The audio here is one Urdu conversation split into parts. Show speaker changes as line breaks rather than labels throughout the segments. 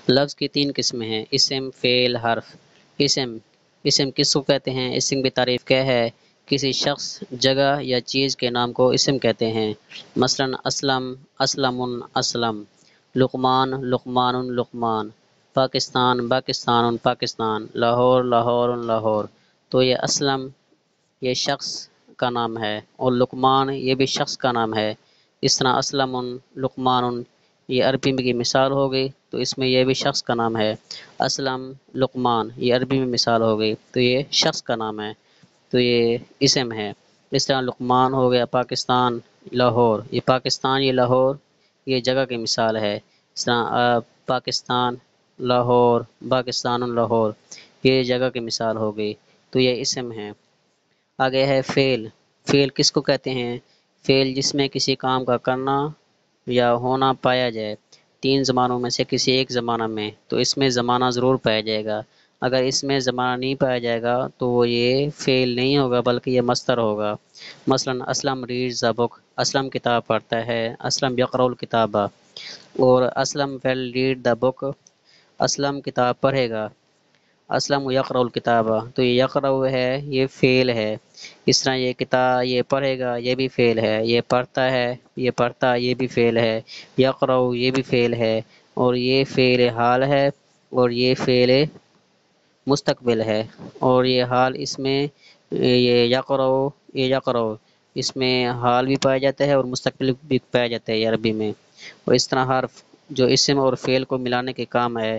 لفظ کی تین قسمیں ہیں: اسم، فعل، حرف۔ اسم کس کو کہتے ہیں؟ اسم کی تعریف کیا ہے؟ کسی شخص، جگہ یا چیز کے نام کو اسم کہتے ہیں۔ مثلا اسلم، اسلم، اسلم۔ لقمان، لقمان، لقمان۔ پاکستان، باکستان، پاکستان۔ لاہور، لاہور، لاہور۔ تو یہ اسلم یہ شخص کا نام ہے، اور لقمان یہ بھی شخص کا نام ہے۔ اس طرح اسلم، لقمان یہ عربی میں کی مثال ہو گئی، تو اس میں یہ بھی شخص کا نام ہے۔ اسلم، لقمان یہ عربی میں مثال ہو گئی، تو یہ شخص کا نام ہے، تو یہ اسم ہے۔ اس طرح لقمان ہو گیا پاکستان، لاہور یہ پاکستان یہ لاہور یہ جگہ کی مثال ہے۔ اس طرح پاکستان، لاہور، پاکستان، لاہور یہ جگہ کی مثال ہو گئی، تو یہ اسم ہے۔ آگے ہے فعل۔ فعل کس کو کہتے ہیں؟ فعل جس میں کسی کام کا کرنا یا ہونا پایا جائے، تین زمانوں میں سے کسی ایک زمانہ میں، تو اس میں زمانہ ضرور پایا جائے گا۔ اگر اس میں زمانہ نہیں پایا جائے گا تو وہ یہ فعل نہیں ہوگا بلکہ یہ مصدر ہوگا۔ مثلا اسلم ریڈز اے بک، اسلم کتاب پڑھتا ہے۔ اسلم یقرأ الکتاب، اور اسلم ول ریڈ دا بک، اسلم کتاب پڑھے گا۔ اسلم یقرأ الکتاب، تو یہ یقرأ ہے یہ فعل ہے۔ اس طرح یہ کتاب یہ پڑھے گا یہ بھی فعل ہے، یہ پڑھتا ہے یہ پڑھتا یہ بھی فعل ہے، یقرأ یہ بھی فعل ہے، اور یہ فعل حال ہے، اور یہ فعل مستقبل ہے، اور یہ حال اس میں یہ یقرأ اس میں حال بھی پایا جاتا ہے اور مستقبل بھی پایا جاتا ہے عربی میں۔ اور اس طرح حرف جو اسم اور فعل کو ملانے کے کام ہے،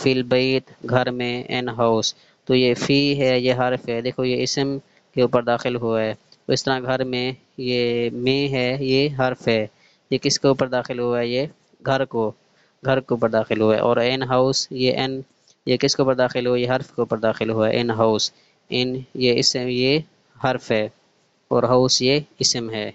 فی البیت گھر میں، ان ہاؤس، تو یہ فی ہے یہ حرف ہے، دیکھو یہ اسم کے اوپر داخل ہوا ہے۔ تو اس طرح گھر میں یہ میں ہے یہ حرف ہے، یہ کس کے اوپر داخل ہوا ہے؟ یہ گھر کے اوپر داخل ہوا ہے۔ اور ان ہاؤس یہ کس کے اوپر داخل ہوا ہے؟ یہ حرف کے اوپر داخل ہوا ہے، ان ہاؤس۔ ان یہ اسم یہ حرف ہے، اور ہاؤس یہ اسم ہے۔